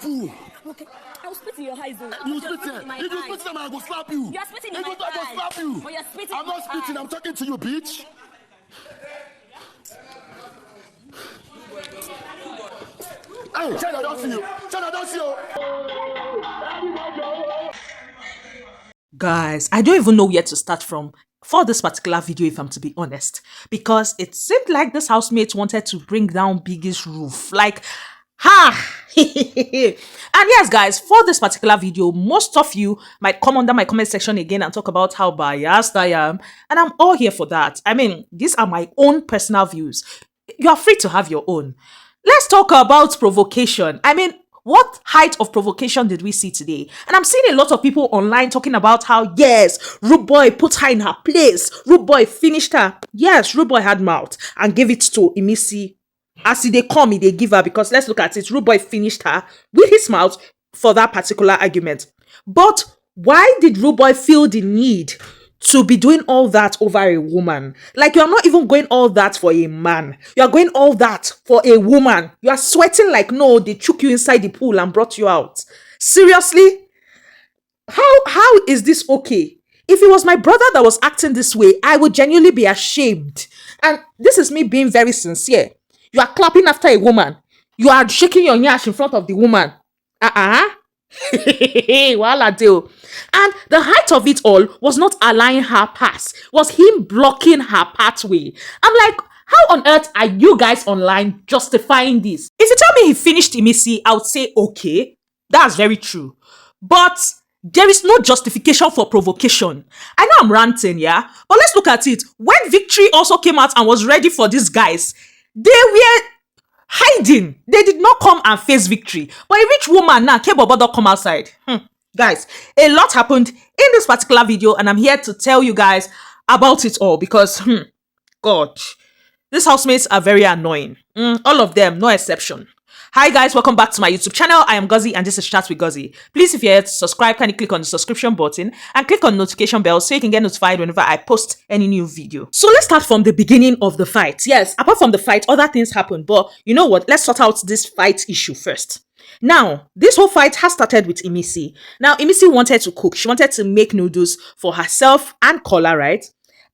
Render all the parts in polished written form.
you. Okay, I'll spit in your eyes. You spit it. If you spit them, I will slap you. You're spitting in If my you do, I will eyes. slap you. But you're spitting I'm in not my spitting. eyes. I'm talking to you, bitch. Hey, China, I don't see you. China, I don't see you. Guys, I don't even know where to start from for this particular video, if I'm to be honest, because it seemed like this housemate wanted to bring down Biggie's roof. Like, ha! And yes, guys, for this particular video, most of you might come under my comment section again and talk about how biased I am, and I'm all here for that. I mean, these are my own personal views. You are free to have your own. Let's talk about provocation. I mean, what height of provocation did we see today? And I'm seeing a lot of people online talking about how, yes, Rooboy put her in her place. Rooboy finished her. Yes, Rooboy had mouth and gave it to Imisi. As they call me, they give her, because let's look at it. Rooboy finished her with his mouth for that particular argument. But why did Rooboy feel the need to be doing all that over a woman? Like, you're not even going all that for a man. You're going all that for a woman. You are sweating like, no, they took you inside the pool and brought you out. Seriously? How is this okay? If it was my brother that was acting this way, I would genuinely be ashamed. And this is me being very sincere. You are clapping after a woman. You are shaking your nyash in front of the woman. Wala deal. And the height of it all was not allowing her pass, was him blocking her pathway. I'm like, how on earth are you guys online justifying this? If you tell me he finished Imisi, I would say, okay, that's very true. But there is no justification for provocation. I know I'm ranting, yeah? But let's look at it. When Victory also came out and was ready for these guys, they were hiding. They did not come and face Victory. But a rich woman now, Kaybobo don't come outside. Guys, a lot happened in this particular video, and I'm here to tell you guys about it all because, God, these housemates are very annoying. All of them, no exception. Hi guys, welcome back to my YouTube channel. I am Gozi and this is Chat with Gozi. Please, if you're here to subscribe, kindly click on the subscription button and click on the notification bell so you can get notified whenever I post any new video. So let's start from the beginning of the fight. Yes, apart from the fight, other things happened, but you know what? Let's sort out this fight issue first. Now, this whole fight has started with Imisi. Now, Imisi wanted to cook. She wanted to make noodles for herself and Kola, right?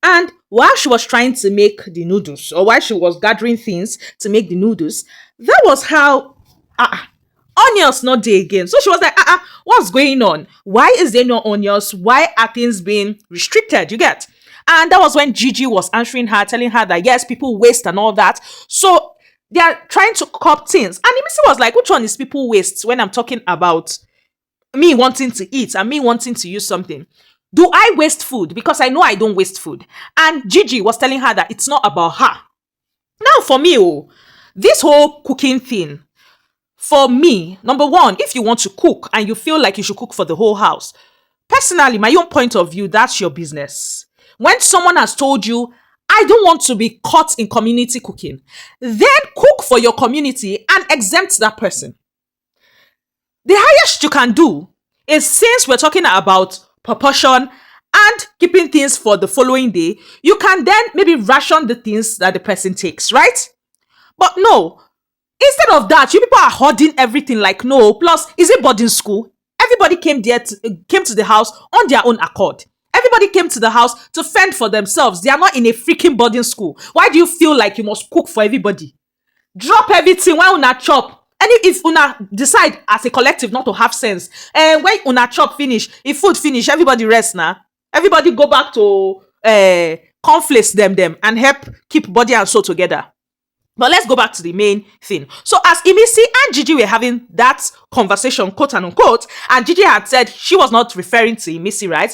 And while she was trying to make the noodles, or while she was gathering things to make the noodles, that was how onions not there again. So she was like, what's going on? Why is there no onions? Why are things being restricted? You get? And that was when Gigi was answering her, telling her that yes, people waste and all that. So they are trying to curb things. And Imisi was like, which one is people waste when I'm talking about me wanting to eat and me wanting to use something? Do I waste food? Because I know I don't waste food. And Gigi was telling her that it's not about her. Now for me, this whole cooking thing, for me, number one, if you want to cook and you feel like you should cook for the whole house, personally, my own point of view, that's your business. When someone has told you, I don't want to be caught in community cooking, then cook for your community and exempt that person. The highest you can do is, since we're talking about proportion and keeping things for the following day, you can then maybe ration the things that the person takes, right? But no, instead of that, you people are hoarding everything like no. Plus, is it boarding school? Everybody came to the house on their own accord. Everybody came to the house to fend for themselves. They are not in a freaking boarding school. Why do you feel like you must cook for everybody? Drop everything when una chop. And if una decide as a collective not to have sense, when una chop finish, if food finish, everybody rest now. Everybody go back to conflicts them and help keep body and soul together. But let's go back to the main thing. So as Imisi and Gigi were having that conversation, quote and unquote, and Gigi had said she was not referring to Imisi, right?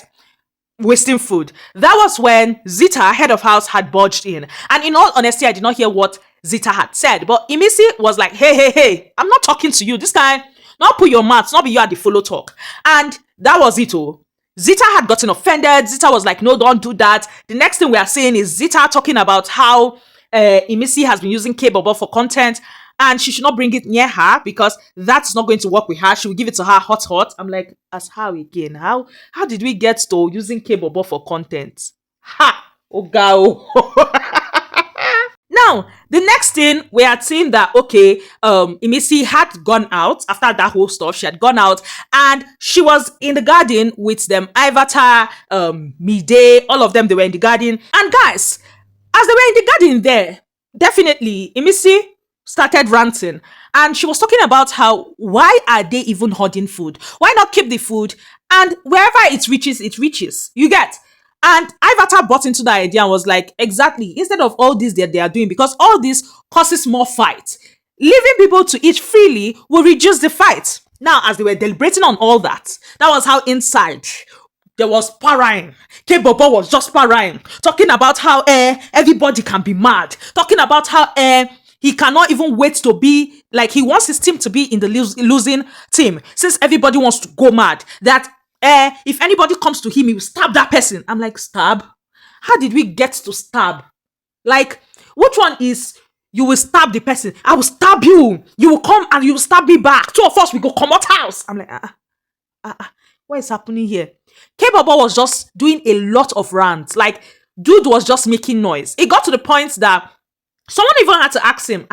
Wasting food. That was when Zita, head of house, had barged in. And in all honesty, I did not hear what Zita had said. But Imisi was like, hey, I'm not talking to you. This guy, not put your mouth, not be you at the follow talk. And that was it all. Zita had gotten offended. Zita was like, no, don't do that. The next thing we are saying is Zita talking about how Imisi has been using Kaybobo for content and she should not bring it near her because that's not going to work with her. She will give it to her hot. I'm like, as how again? How did we get to using Kaybobo for content? Ha! Ogao. Now, Now, the next thing we had seen that, okay, Imisi had gone out after that whole stuff. She had gone out and she was in the garden with them, Ivata, Mide, all of them, they were in the garden. And guys, as they were in the garden there, definitely Imisi started ranting. And she was talking about how, why are they even hoarding food? Why not keep the food? And wherever it reaches, it reaches. You get? And Ivata bought into that idea and was like, exactly, instead of all this that they are doing, because all this causes more fight, leaving people to eat freely will reduce the fight. Now, as they were deliberating on all that, that was how inside there was parrying. Kaybobo was just parrying, talking about how everybody can be mad, talking about how he cannot even wait to be, like, he wants his team to be in the losing team, since everybody wants to go mad, that if anybody comes to him, he will stab that person. I'm like, stab? How did we get to stab? Like, which one is you will stab the person? I will stab you. You will come and you will stab me back. Two of us, we go come out house. I'm like, what is happening here? Kaybobo was just doing a lot of rants. Like, dude was just making noise. It got to the point that someone even had to ask him,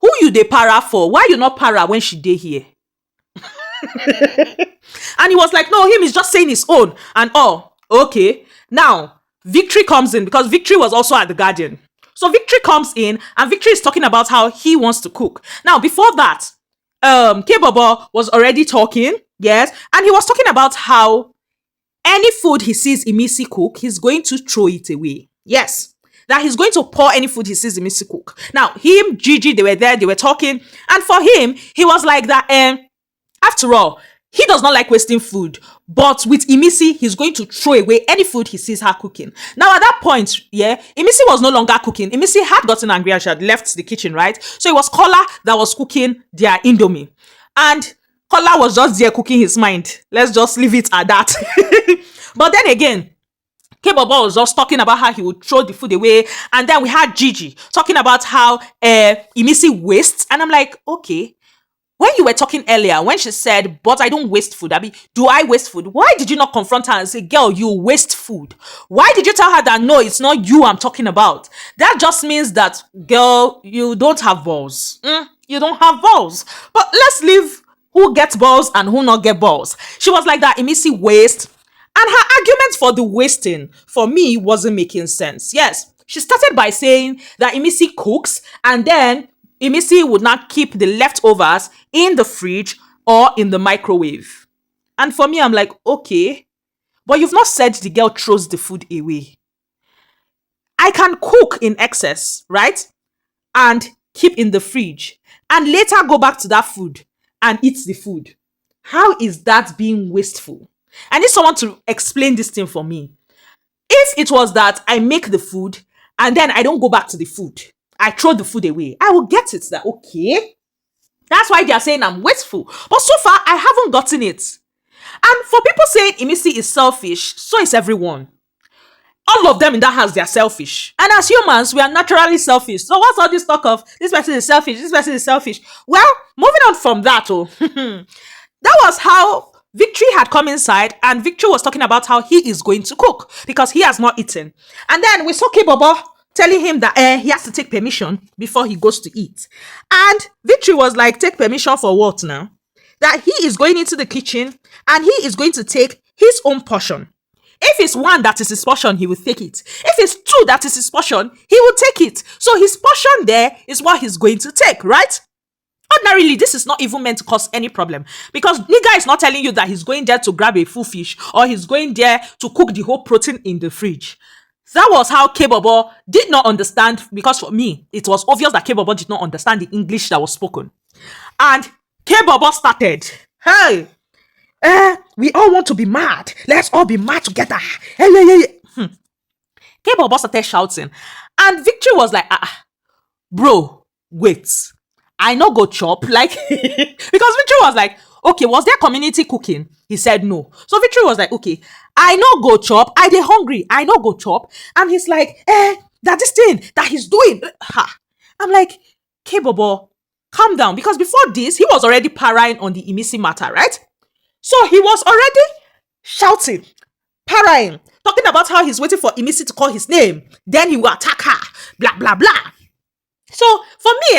who you dey para for? Why you not para when she dey here? And he was like, no, him is just saying his own. And okay. Now, Victory comes in because Victory was also at the garden. So Victory comes in and Victory is talking about how he wants to cook. Now, before that, Kaybobo was already talking, yes, and he was talking about how any food he sees Imisi cook, he's going to throw it away. Yes, that he's going to pour any food he sees Imisi cook. Now, him, Gigi, they were there, they were talking, and for him, he was like that, after all, he does not like wasting food, but with Imisi, he's going to throw away any food he sees her cooking. Now, at that point, yeah, Imisi was no longer cooking. Imisi had gotten angry and she had left the kitchen, right? So it was Kola that was cooking their Indomie. And Kola was just there cooking his mind. Let's just leave it at that. But then again, Kaybobo was just talking about how he would throw the food away. And then we had Gigi talking about how Imisi wastes. And I'm like, okay. When you were talking earlier, when she said, but I don't waste food, Abi, do I waste food? Why did you not confront her and say, girl, you waste food? Why did you tell her that, no, it's not you I'm talking about? That just means that, girl, you don't have balls. You don't have balls. But let's leave who gets balls and who not get balls. She was like that, Imisi waste. And her argument for the wasting, for me, wasn't making sense. Yes, she started by saying that Imisi cooks and then Imisi would not keep the leftovers in the fridge or in the microwave. And for me, I'm like, okay, but you've not said the girl throws the food away. I can cook in excess, right? And keep in the fridge and later go back to that food and eat the food. How is that being wasteful? I need someone to explain this thing for me. If it was that I make the food and then I don't go back to the food, I throw the food away, I will get it. That okay. That's why they are saying I'm wasteful. But so far, I haven't gotten it. And for people saying Imisi is selfish, so is everyone. All of them in that house, they are selfish. And as humans, we are naturally selfish. So what's all this talk of this person is selfish, this person is selfish? Well, moving on from that, that was how Victory had come inside and Victory was talking about how he is going to cook because he has not eaten. And then we saw Kaybobo telling him that he has to take permission before he goes to eat. And Victory was like, take permission for what now? That he is going into the kitchen and he is going to take his own portion. If it's one that is his portion, he will take it. If it's two that is his portion, he will take it. So his portion there is what he's going to take, right? Ordinarily, this is not even meant to cause any problem because nigga is not telling you that he's going there to grab a full fish or he's going there to cook the whole protein in the fridge. That was how Kaybobo did not understand, because for me, it was obvious that Kaybobo did not understand the English that was spoken. And Kaybobo started, hey, we all want to be mad. Let's all be mad together. Hey. Kaybobo started shouting. And Victory was like, bro, wait. I no go chop. Like, because Victory was like, okay, was there community cooking? He said no. So Victory was like, okay, I no go chop. I dey hungry. I no go chop. And he's like, that this thing that he's doing. I'm like, Kaybobo, calm down. Because before this, he was already parrying on the Imisi matter, right? So he was already shouting, parrying, talking about how he's waiting for Imisi to call his name. Then he will attack her. Blah, blah, blah. So for me,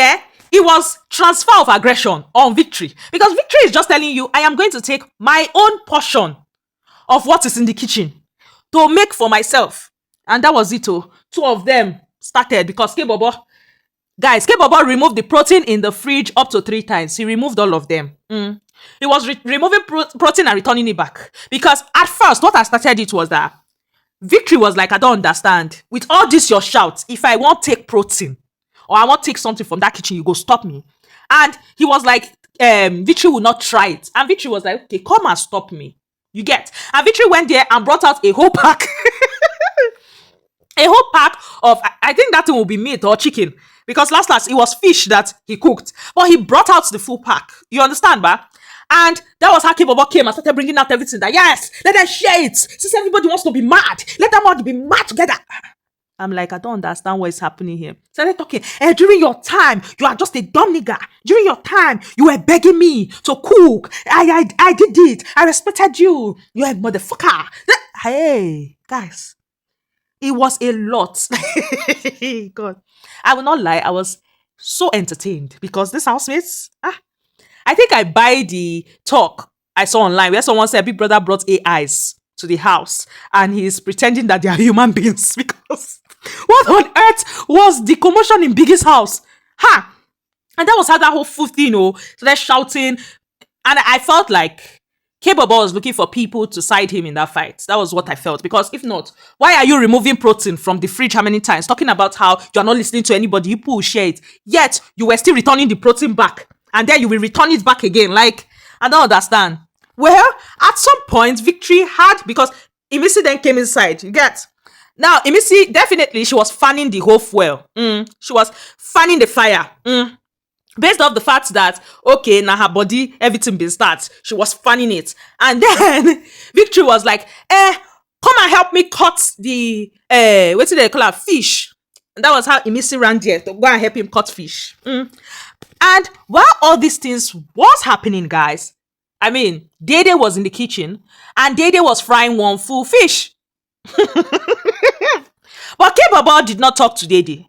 it was transfer of aggression on Victory, because Victory is just telling you, I am going to take my own portion of what is in the kitchen to make for myself. And that was it. Oh. Two of them started because Kaybobo, guys, Kaybobo removed the protein in the fridge up to 3 times. He removed all of them. He was removing protein and returning it back. Because at first, what I started it was that Victory was like, I don't understand. With all this your shouts, if I want take protein or I want take something from that kitchen, you go stop me. And he was like, Victory will not try it. And Victory was like, okay, come and stop me. You get. And Victory went there and brought out a whole pack. A whole pack of, I think that thing will be meat or chicken. Because last, it was fish that he cooked. But he brought out the full pack. You understand, ba? And that was how Kaybobo came and started bringing out everything. That, yes, let them share it. Since everybody wants to be mad, let them all be mad together. I'm like, I don't understand what is happening here. So they're talking, during your time, you are just a dumb nigga. During your time, you were begging me to cook. I did it. I respected you. You're a motherfucker. Hey, guys. It was a lot. God. I will not lie. I was so entertained because this housemates, I think I buy the talk I saw online where someone said Big Brother brought AIs to the house and he's pretending that they are human beings because what on earth was the commotion in Biggie's house? And that was how that whole food thing, so they're shouting. And I felt like Kaybobo was looking for people to side him in that fight. That was what I felt. Because if not, why are you removing protein from the fridge how many times? Talking about how you're not listening to anybody, you people will share it. Yet, you were still returning the protein back. And then you will return it back again. Like, I don't understand. Well, at some point, Victory had, because Imisi then came inside. You get? Now, Imisi, definitely, she was fanning the whole fuel. She was fanning the fire. Based off the fact that, okay, now her body, everything been started. She was fanning it. And then Victory was like, come and help me cut the, what did they call her? Fish. And that was how Imisi ran there to go and help him cut fish. And while all these things was happening, guys, I mean, Dede was in the kitchen and Dede was frying one full fish. But Kaybobo did not talk to Dede.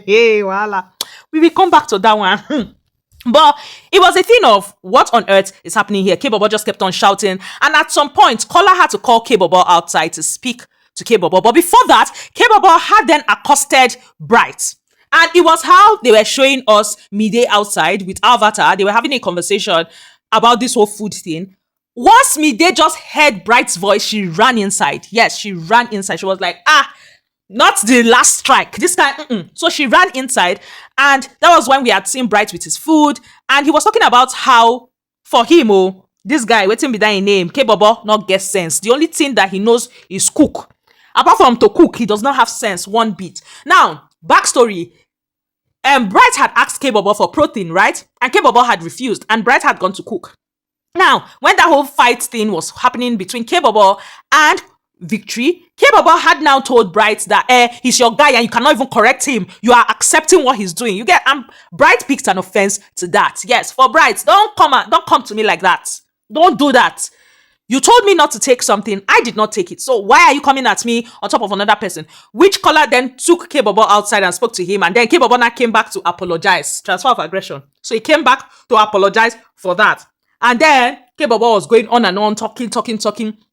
Voila. We will come back to that one. But it was a thing of what on earth is happening here. Kaybobo just kept on shouting. And at some point, Kola had to call Kaybobo outside to speak to Kaybobo. But before that, Kaybobo had then accosted Bright. And it was how they were showing us Mide outside with Avatar. They were having a conversation about this whole food thing. Once Mide just heard Bright's voice, she ran inside. Yes, she ran inside. She was like, not the last strike. This guy, So she ran inside, and that was when we had seen Bright with his food, and he was talking about how, for him, this guy, waiting be that name, Kaybobo, not get sense. The only thing that he knows is cook. Apart from to cook, he does not have sense one bit. Now, backstory. Bright had asked Kaybobo for protein, right? And Kaybobo had refused, and Bright had gone to cook. Now, when that whole fight thing was happening between Kaybobo and Victory, Kaybobo had now told Bright that he's your guy and you cannot even correct him. You are accepting what he's doing. You get, Bright picked an offense to that. Yes, for Bright, don't come to me like that. Don't do that. You told me not to take something. I did not take it. So why are you coming at me on top of another person? Which Kola then took Kaybobo outside and spoke to him, and then Kaybobo now came back to apologize. Transfer of aggression. So he came back to apologize for that. And then Kaybobo was going on and on, talking.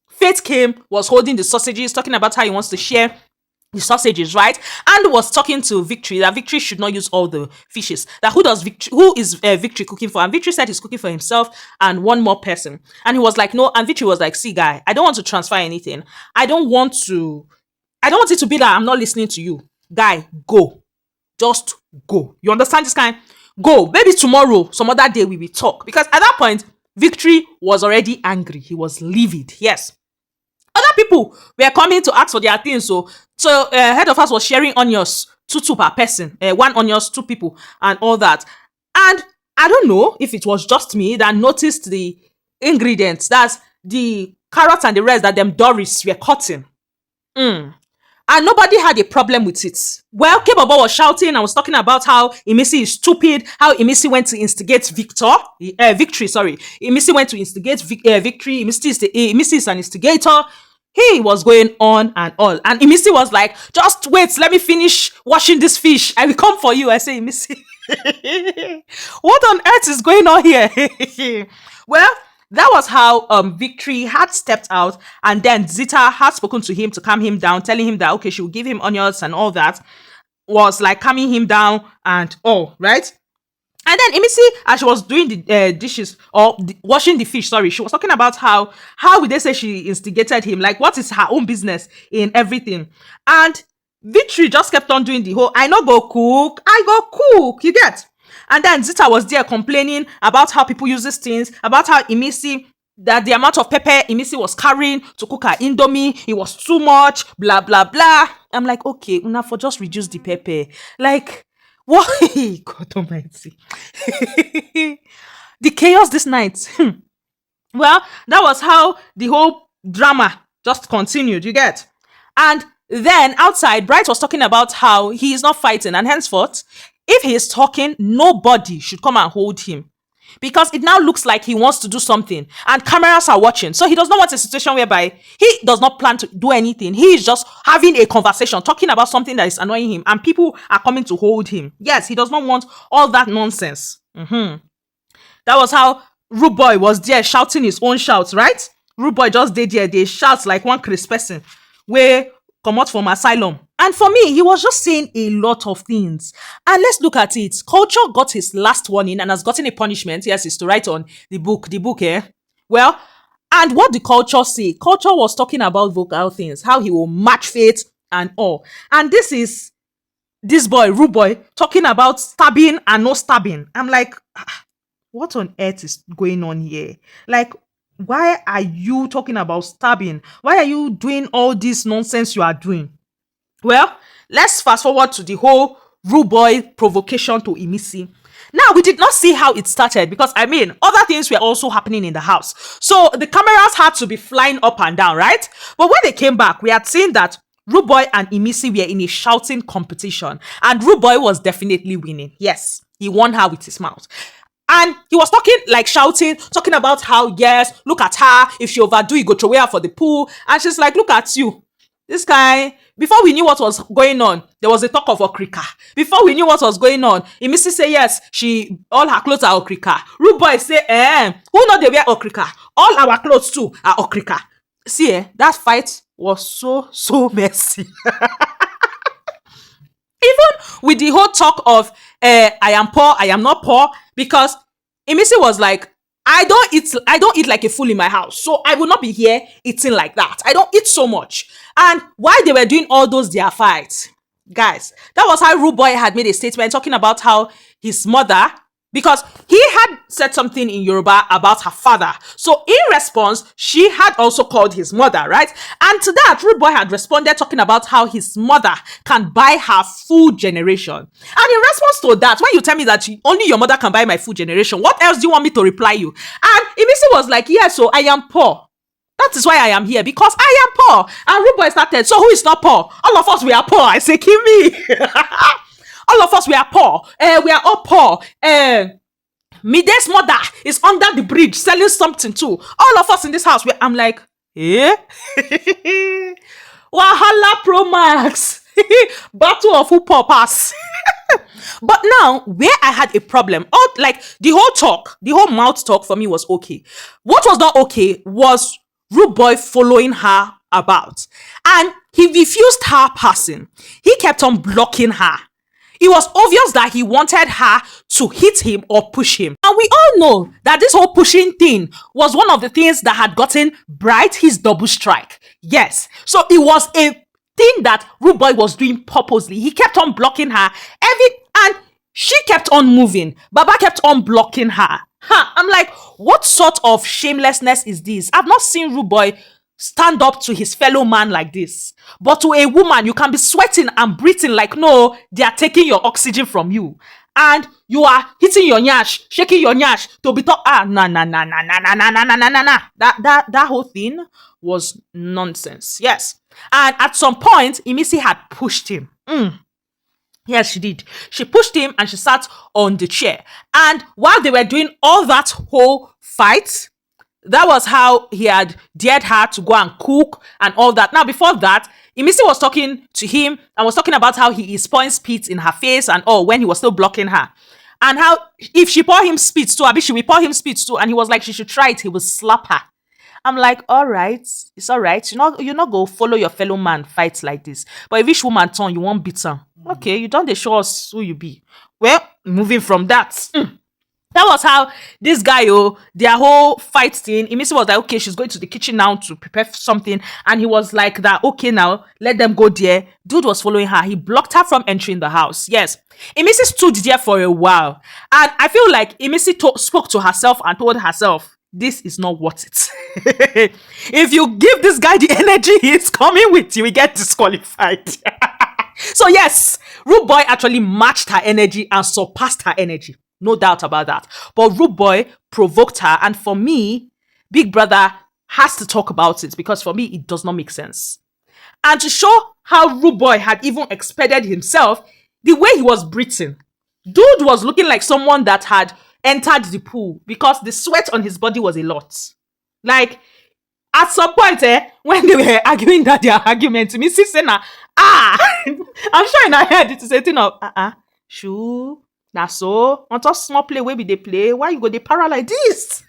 Faith came, was holding the sausages, talking about how he wants to share the sausages, right? And was talking to Victory that Victory should not use all the fishes. That who is Victory cooking for? And Victory said he's cooking for himself and one more person. And he was like, no. And Victory was like, see, guy, I don't want to transfer anything. I don't want it to be that I'm not listening to you. Guy, go. Just go. You understand this kind? Go. Maybe tomorrow, some other day, we will talk. Because at that point, Victory was already angry. He was livid. Yes. Other people were coming to ask for their things. So head of us was sharing onions, 2 per person. 1 onions, 2 people, and all that. And I don't know if it was just me that noticed the ingredients. That's the carrots and the rest that them Doris were cutting. And nobody had a problem with it. Well, Kaybobo was shouting and was talking about how Imisi is stupid, how Imisi went to instigate Victory, sorry. Imisi went to instigate Victory. Imisi is an instigator. he was going on and all. And Imisi was like, just wait, let me finish washing this fish. I will come for you. I say, Imisi, what on earth is going on here? Well, that was how Victory had stepped out, and then Zita had spoken to him to calm him down, telling him that okay, she would give him onions and all that, was like calming him down and all, right? And then Imisi, as she was doing the dishes or washing the fish, sorry, she was talking about how would they say she instigated him, like what is her own business in everything. And Victory just kept on doing the whole, I no go cook, I go cook, you get? And then Zita was there complaining about how people use these things, about how Imisi, that the amount of pepper Imisi was carrying to cook her indomie, it was too much, blah, blah, blah. I'm like, okay, now for just reduce the pepper. Like, what? God almighty. The chaos this night. Well, that was how the whole drama just continued, you get? And then outside, Bright was talking about how he is not fighting, and henceforth, if he is talking, nobody should come and hold him. Because it now looks like he wants to do something and cameras are watching. So he does not want a situation whereby he does not plan to do anything. He is just having a conversation, talking about something that is annoying him, and people are coming to hold him. Yes, he does not want all that nonsense. That was how Rooboy was there shouting his own shouts, right? Rooboy just did there. They shout like one crisp person where come out from asylum. And for me, he was just saying a lot of things. And let's look at it. Culture got his last warning and has gotten a punishment. Yes, is to write on the book, eh? Well, and what the culture say? Culture was talking about vocal things, how he will match fate and all. And this is this boy, Rooboy, talking about stabbing and no stabbing. I'm like, what on earth is going on here? Like, why are you talking about stabbing? Why are you doing all this nonsense you are doing? Well, let's fast forward to the whole Rooboy provocation to Imisi. Now, we did not see how it started because, I mean, other things were also happening in the house. So the cameras had to be flying up and down, right? But when they came back, we had seen that Rooboy and Imisi were in a shouting competition. And Rooboy was definitely winning. Yes, he won her with his mouth. And he was talking, like shouting, talking about how, yes, look at her. If she overdo, you go throw her for the pool. And she's like, look at you. This guy, before we knew what was going on, there was a talk of okrika. Before we knew what was going on, Imisi say yes, all her clothes are okrika. Rooboy say, who know they wear okrika? All our clothes too are okrika. See, that fight was so messy. Even with the whole talk of, I am poor, I am not poor, because Imisi was like, I don't eat like a fool in my house. So I will not be here eating like that. I don't eat so much. And while they were doing all those their fights, guys, that was how Rooboy had made a statement talking about how his mother, because he had said something in Yoruba about her father. So in response, she had also called his mother, right? And to that, Rooboy had responded talking about how his mother can buy her full generation. And in response to that, when you tell me that only your mother can buy my full generation, what else do you want me to reply you? And Imisi was like, yeah, so I am poor. That is why I am here, because I am poor. And Rooboy started, so who is not poor? All of us, we are poor. I say, kill me. All of us, we are poor. We are all poor. Mide's mother is under the bridge selling something too. All of us in this house, I'm like, eh? Wahala Pro Max. Battle of who poor pass. But now, where I had a problem, like the whole mouth talk for me was okay. What was not okay was Rooboy following her about. And he refused her passing. He kept on blocking her. It was obvious that he wanted her to hit him or push him. And we all know that this whole pushing thing was one of the things that had gotten Bright his double strike. Yes. So it was a thing that Rooboy was doing purposely. He kept on blocking her. And she kept on moving. Baba kept on blocking her. I'm like, what sort of shamelessness is this? I've not seen Rooboy stand up to his fellow man like this. But to a woman, you can be sweating and breathing like, no, they are taking your oxygen from you. And you are hitting your nyash, shaking your nyash to be nah. That whole thing was nonsense. Yes. And at some point, Imisi had pushed him. Yes, she did. She pushed him and she sat on the chair. And while they were doing all that whole fight, That was how he had dared her to go and cook and all that. Now, before that, Imisi was talking to him and was talking about how he is pouring spit in her face and all when he was still blocking her. And how if she pour him spit too, Abi, she will pour him spit too. And he was like, she should try it. He will slap her. I'm like, all right, it's all right. You're not go follow your fellow man fight like this. But if each woman turn, you won't beat her. Okay, you don't show us who you be. Well, moving from that. That was how this guy, their whole fight thing. Imisi was like, okay, she's going to the kitchen now to prepare something. And he was like that, okay, now let them go there. Dude was following her. He blocked her from entering the house. Yes. Imisi stood there for a while. And I feel like Imisi spoke to herself and told herself, this is not worth it. If you give this guy the energy he's coming with, you will get disqualified. So yes, Rooboy actually matched her energy and surpassed her energy. No doubt about that. But Rooboy provoked her. And for me, Big Brother has to talk about it because for me, it does not make sense. And to show how Rooboy had even expended himself, the way he was breathing, dude was looking like someone that had entered the pool because the sweat on his body was a lot. Like, at some point, when they were arguing that their argument, me saying, I'm sure in her head it is a thing of, shoo. Now so, on top small play where they play, why you go they para like this?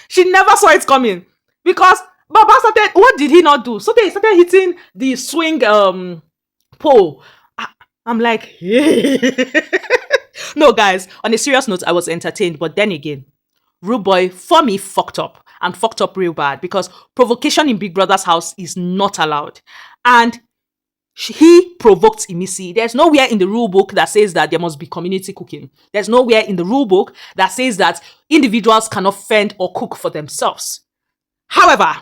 She never saw it coming because Baba started. What did he not do? So they started hitting the swing pole. I'm like, hey. No, guys. On a serious note, I was entertained, but then again, Rooboy for me fucked up and fucked up real bad because provocation in Big Brother's house is not allowed, and he provoked Imisi. There's nowhere in the rule book that says that there must be community cooking. There's nowhere in the rule book that says that individuals cannot fend or cook for themselves. However,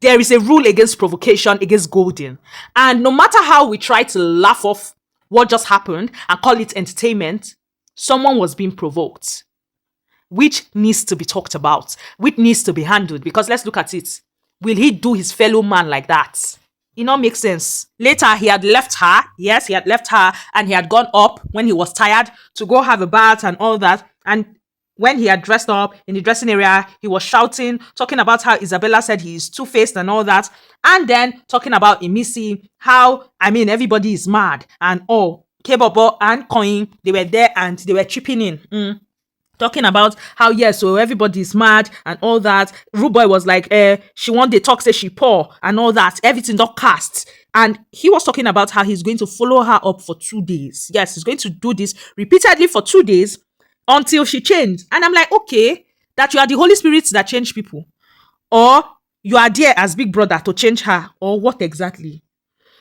there is a rule against provocation, against golden. And no matter how we try to laugh off what just happened and call it entertainment, someone was being provoked, which needs to be talked about, which needs to be handled. Because let's look at it. Will he do his fellow man like that? It not make sense. Later, he had left her. Yes, he had left her and he had gone up when he was tired to go have a bath and all that. And when he had dressed up in the dressing area, he was shouting, talking about how Isabella said he is two-faced and all that. And then talking about Imisi, how, everybody is mad. And Kaybobo and Koyin, they were there and they were chipping in. Talking about how, so everybody is mad and all that. Rooboy was like, she want the talk, say she poor and all that. Everything got cast. And he was talking about how he's going to follow her up for 2 days. Yes, he's going to do this repeatedly for 2 days until she changed. And I'm like, okay, that you are the Holy Spirit that change people. Or you are there as Big Brother to change her. Or what exactly?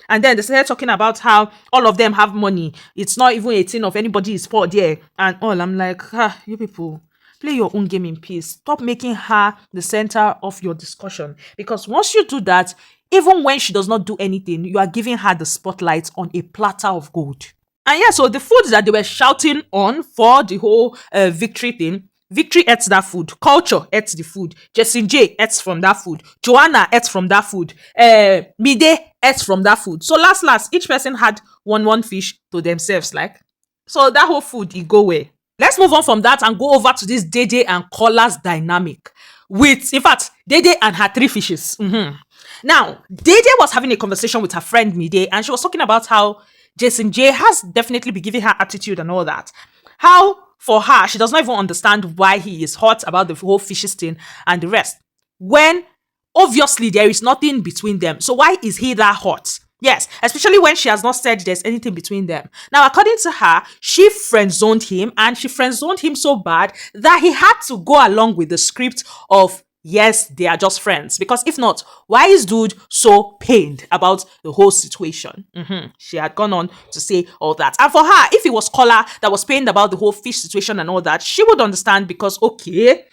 And then they started talking about how all of them have money. It's not even a thing of anybody is poor there. And all. I'm like, you people, play your own game in peace. Stop making her the center of your discussion. Because once you do that, even when she does not do anything, you are giving her the spotlight on a platter of gold. And so the food that they were shouting on for the whole victory thing, Victory ate that food. Culture ate the food. Jason Jae ate from that food. Joanna ate from that food. Mide ate from that food. So last, each person had one fish to themselves. So that whole food, it go away. Let's move on from that and go over to this Dede and Kola's dynamic. In fact, Dede and her 3 fishes. Now, Dede was having a conversation with her friend Mide, and she was talking about how Jason Jae has definitely been giving her attitude and all that. How for her, she does not even understand why he is hot about the whole fishes thing and the rest. When obviously there is nothing between them. So why is he that hot? Yes, especially when she has not said there's anything between them. Now, according to her, she friend-zoned him, and she friend-zoned him so bad that he had to go along with the script of, yes, they are just friends. Because if not, why is dude so pained about the whole situation? She had gone on to say all that. And for her, if it was Kola that was pained about the whole fish situation and all that, she would understand because, okay,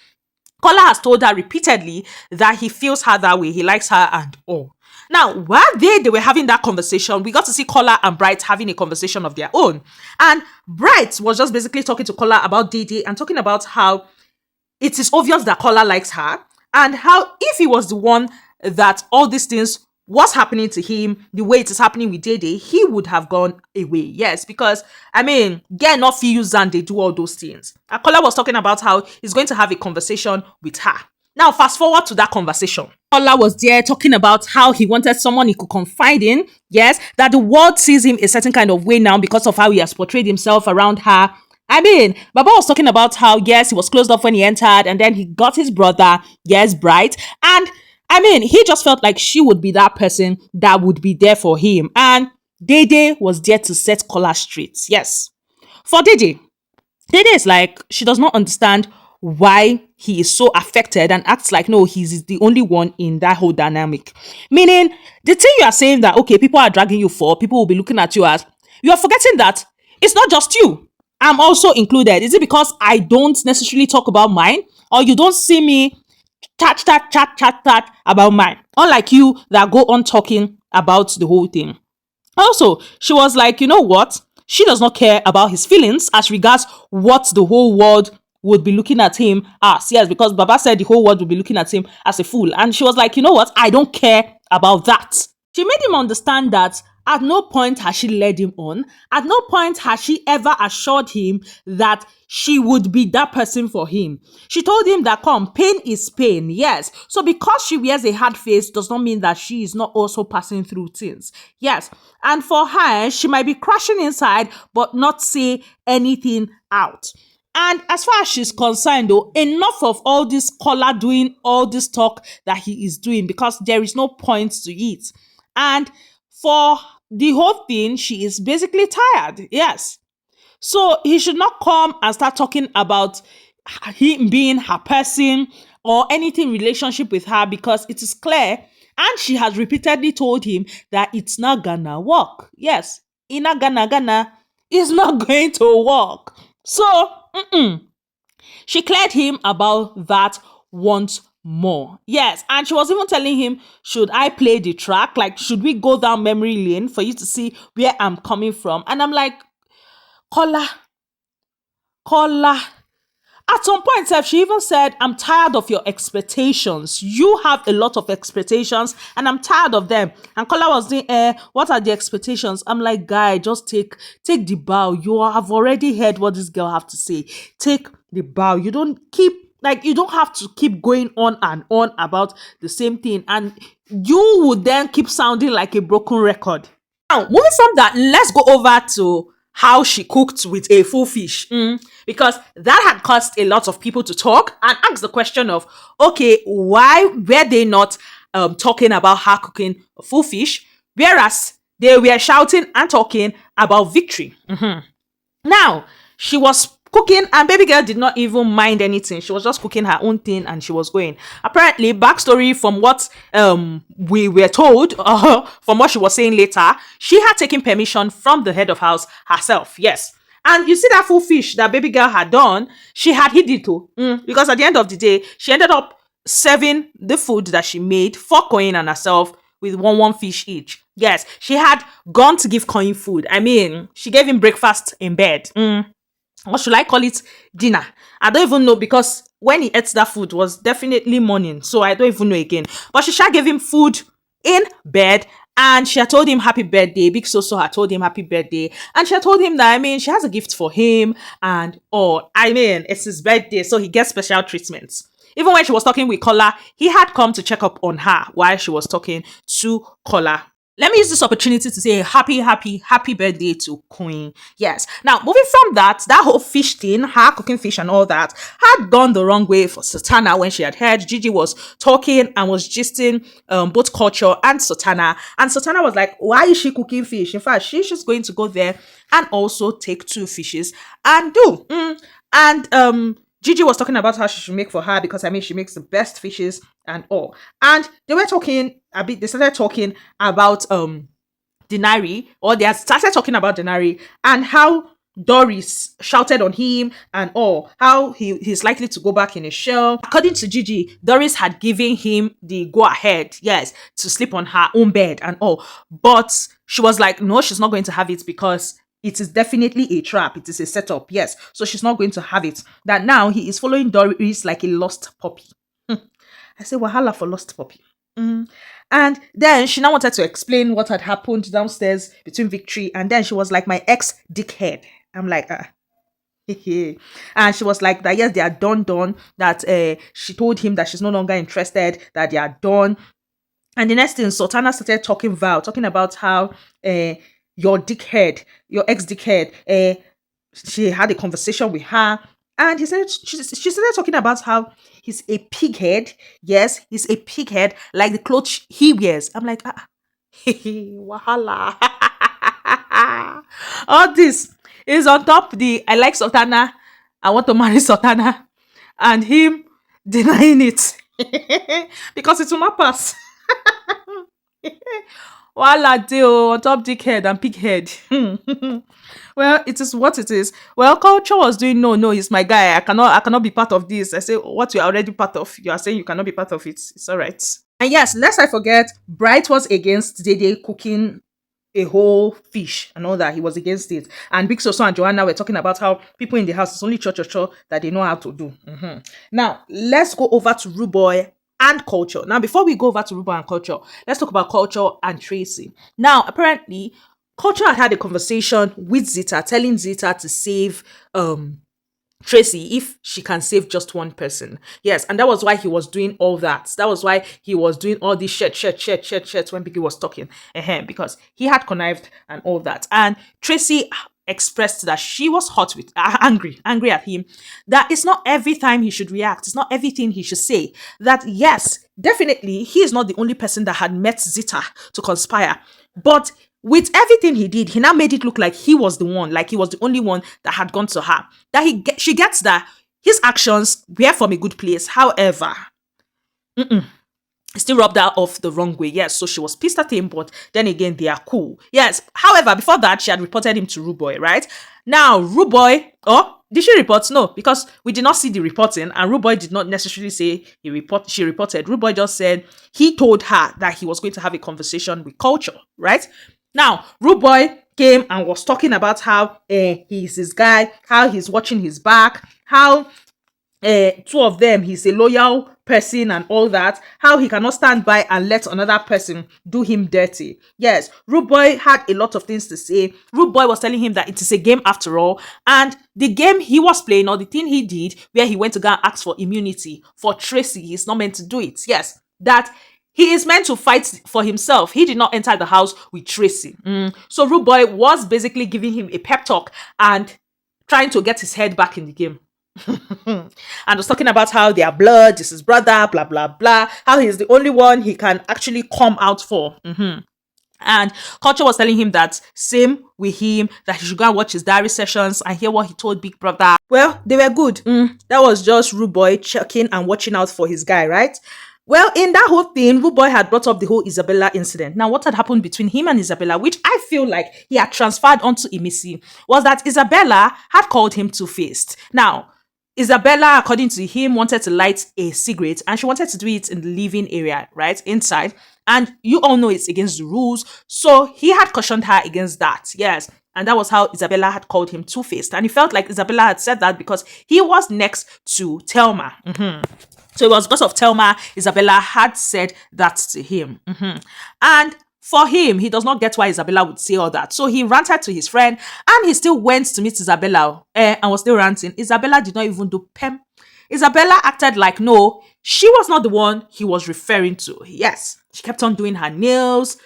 Kola has told her repeatedly that he feels her that way. He likes her and all. Now, while they were having that conversation, we got to see Kola and Bright having a conversation of their own. And Bright was just basically talking to Kola about Dede and talking about how it is obvious that Kola likes her, and how if he was the one that all these things was happening to him, the way it is happening with Dede, he would have gone away. Yes, because, get not feels and they do all those things. And Kola was talking about how he's going to have a conversation with her. Now, fast forward to that conversation. Kola was there talking about how he wanted someone he could confide in. Yes, that the world sees him a certain kind of way now because of how he has portrayed himself around her. I mean, Baba was talking about how, yes, he was closed off when he entered, and then he got his brother, yes, Bright. And I mean, he just felt like she would be that person that would be there for him. And Dede was there to set Kola straight. Yes. For Dede is like, she does not understand why he is so affected and acts like, no, he's the only one in that whole dynamic. Meaning, the thing you are saying that, okay, people are dragging you for, people will be looking at you as, you are forgetting that it's not just you. I'm also included. Is it because I don't necessarily talk about mine? Or you don't see me chat about mine? Unlike you that go on talking about the whole thing. Also, she was like, you know what? She does not care about his feelings as regards what the whole world would be looking at him as. Yes, because Baba said the whole world would be looking at him as a fool. And she was like, you know what? I don't care about that. She made him understand that at no point has she led him on. At no point has she ever assured him that she would be that person for him. She told him that, come, pain is pain. Yes. So because she wears a hard face does not mean that she is not also passing through things. Yes. And for her, she might be crashing inside, but not say anything out. And as far as she's concerned, though, enough of all this Kola doing all this talk that he is doing, because there is no point to it. And for the whole thing, she is basically tired. Yes. So he should not come and start talking about him being her person or anything relationship with her, because it is clear, and she has repeatedly told him that it's not gonna work. Yes. Ina gana is not going to work. So, she cleared him about that once more. Yes, and she was even telling him, should I play the track? Like, should we go down memory lane for you to see where I'm coming from? And I'm like, Kola. At some point, Sef, she even said, I'm tired of your expectations. You have a lot of expectations, and I'm tired of them. And Kola was saying, what are the expectations? I'm like, guy, just take the bow. You have already heard what this girl have to say. Take the bow. You don't have to keep going on and on about the same thing. And you would then keep sounding like a broken record. Now, moving from that, let's go over to how she cooked with a full fish, because that had caused a lot of people to talk and ask the question of, okay, why were they not talking about her cooking a full fish, whereas they were shouting and talking about victory? Now, she was cooking, and baby girl did not even mind anything. She was just cooking her own thing and she was going. Apparently, backstory from what we were told, from what she was saying later, she had taken permission from the head of house herself. Yes. And you see that full fish that baby girl had done, she had hid it too. Because at the end of the day, she ended up serving the food that she made for Koyin and herself with one fish each. Yes, she had gone to give Koyin food. I mean, she gave him breakfast in bed. Or should I call it dinner? I don't even know, because when he ate that food was definitely morning. So I don't even know again. But she gave him food in bed, and she had told him happy birthday. Big Soso had told him happy birthday. And she had told him that, I mean, she has a gift for him. And, I mean, it's his birthday, so he gets special treatments. Even when she was talking with Kola, he had come to check up on her while she was talking to Kola. Let me use this opportunity to say happy birthday to Koyin. Yes. Now, moving from that whole fish thing, her cooking fish and all that, had gone the wrong way for Sultana when she had heard Gigi was talking and was gisting both Culture and Sultana. And Sultana was like, why is she cooking fish? In fact, she's just going to go there and also take 2 fishes and do. And Gigi was talking about how she should make for her, because I mean, she makes the best fishes and all. And they were talking a bit, they started talking about Denari, or they had started talking about Denari and how Doris shouted on him and all, how he's likely to go back in a shell. According to Gigi, Doris had given him the go ahead, yes, to sleep on her own bed and all. But she was like, no, she's not going to have it, because it is definitely a trap. It is a setup. Yes. So she's not going to have it. That now he is following Doris like a lost puppy. I say, wahala for lost puppy. And then she now wanted to explain what had happened downstairs between Victory. And then she was like, my ex-dickhead. I'm like, And she was like that, yes, they are done, that she told him that she's no longer interested, that they are done. And the next thing, Sultana started talking about how your dickhead, your ex-dickhead, she had a conversation with her. And she started talking about how he's a pighead. Yes, he's a pighead, like the clothes he wears. I'm like, wahala. All this is on top the I like Sultana, I want to marry Sultana, and him denying it because it will not pass. Wala deal on top dickhead and pighead. Well, it is what it is. Well, culture was doing no, he's my guy. I cannot be part of this. I say, what you are already part of, you are saying you cannot be part of it. It's all right. And yes, lest I forget, Bright was against Dede cooking a whole fish and all that. He was against it. And Big Soso and Joanna were talking about how people in the house, it's only cho that they know how to do. Now, let's go over to Rooboy and culture. Now, before we go over to Rooboy and culture, let's talk about culture and Tracy. Now, apparently, culture had a conversation with Zita, telling Zita to save Tracy if she can save just one person. Yes, and that was why he was doing all that. That was why he was doing all this shit when Biggie was talking. Because he had connived and all that. And Tracy expressed that she was hot with, angry at him, that it's not every time he should react. It's not everything he should say. That yes, definitely, he is not the only person that had met Zita to conspire. But with everything he did, he now made it look like he was the one, like he was the only one that had gone to her. That she gets that his actions were from a good place. However, still rubbed her off the wrong way. Yes, so she was pissed at him, but then again, they are cool. Yes, however, before that, she had reported him to Rooboy, right? Now, Rooboy, did she report? No, because we did not see the reporting, and Rooboy did not necessarily say she reported. Rooboy just said he told her that he was going to have a conversation with culture, right? Now, Rooboy came and was talking about how he's his guy, how he's watching his back, how two of them, he's a loyal person and all that, how he cannot stand by and let another person do him dirty. Yes, Rooboy had a lot of things to say. Rooboy was telling him that it is a game after all, and the game he was playing, or the thing he did where he went to go and ask for immunity for Tracy, he's not meant to do it. Yes, that he is meant to fight for himself. He did not enter the house with Tracy. So Rooboy was basically giving him a pep talk and trying to get his head back in the game. And was talking about how they are blood, this is brother, blah, blah, blah. How he's the only one he can actually come out for. And culture was telling him that same with him, that he should go and watch his diary sessions and hear what he told Big Brother. Well, they were good. That was just Rooboy checking and watching out for his guy, right? Well, in that whole thing, Rooboy had brought up the whole Isabella incident. Now, what had happened between him and Isabella, which I feel like he had transferred onto Imisi, was that Isabella had called him two-faced. Now, Isabella, according to him, wanted to light a cigarette, and she wanted to do it in the living area, right, inside. And you all know it's against the rules, so he had cautioned her against that, yes. And that was how Isabella had called him two-faced. And he felt like Isabella had said that because he was next to Thelma. So it was because of Thelma, Isabella had said that to him. And for him, he does not get why Isabella would say all that. So he ranted to his friend, and he still went to meet Isabella and was still ranting. Isabella did not even do pem. Isabella acted like, no, she was not the one he was referring to. Yes, she kept on doing her nails.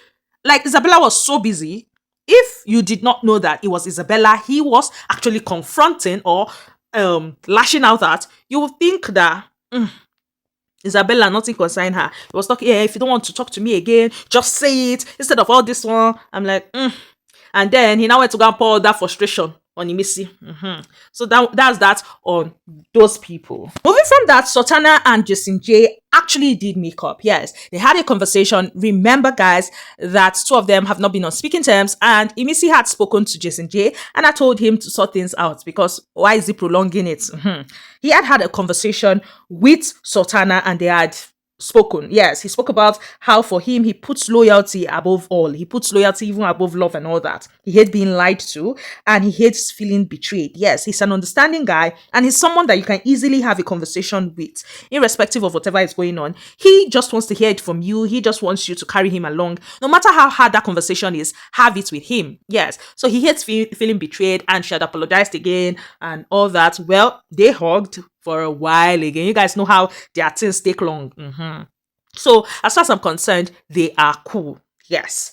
Like, Isabella was so busy. If you did not know that it was Isabella he was actually confronting or lashing out at, you would think that Isabella, nothing concerned her. He was talking, if you don't want to talk to me again, just say it instead of all this one. I'm like, And then he now went to go and pour that frustration on Imisi. So that's that on those people. Moving from that, Sultana and Jason Jae actually did make up. Yes, they had a conversation. Remember, guys, that two of them have not been on speaking terms, and Imisi had spoken to Jason Jae, and I told him to sort things out because why is he prolonging it? He had a conversation with Sultana, and they had spoken. Yes, he spoke about how for him he puts loyalty above all. He puts loyalty even above love and all that. He hates being lied to and he hates feeling betrayed. Yes, he's an understanding guy and he's someone that you can easily have a conversation with, irrespective of whatever is going on. He just wants to hear it from you. He just wants you to carry him along. No matter how hard that conversation is, have it with him. Yes, so he hates feeling betrayed and she had apologized again and all that. Well, they hugged for a while again. You guys know how their things take long. So as far as I'm concerned, they are cool. Yes.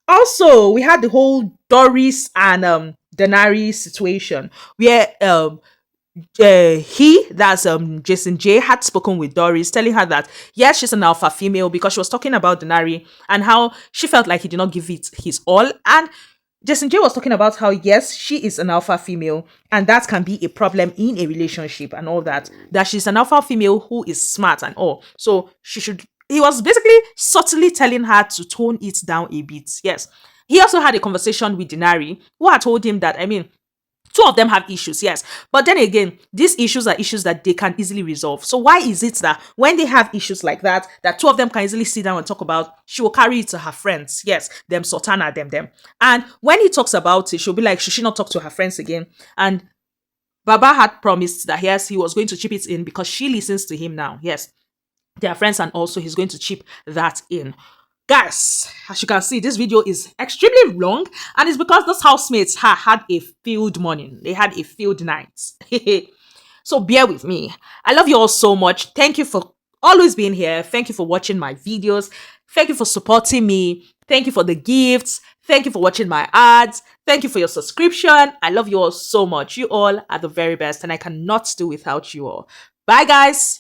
Also, we had the whole Doris and Denari situation where Jason Jae had spoken with Doris, telling her that yes, she's an alpha female because she was talking about Denari and how she felt like he did not give it his all. And Jason Jae was talking about how, yes, she is an alpha female and that can be a problem in a relationship and all that. That she's an alpha female who is smart and all. So he was basically subtly telling her to tone it down a bit. Yes. He also had a conversation with Denari, who had told him that, two of them have issues, yes. But then again, these issues are issues that they can easily resolve. So why is it that when they have issues like that two of them can easily sit down and talk about, she will carry it to her friends, yes, them Sultana, them. And when he talks about it, she'll be like, should she not talk to her friends again? And Baba had promised that, yes, he was going to chip it in because she listens to him now, yes. They are friends and also he's going to chip that in. Guys, as you can see, this video is extremely long and it's because those housemates had a field morning. They had a field night. So bear with me. I love you all so much. Thank you for always being here. Thank you for watching my videos. Thank you for supporting me. Thank you for the gifts. Thank you for watching my ads. Thank you for your subscription. I love you all so much. You all are the very best and I cannot do without you all. Bye, guys.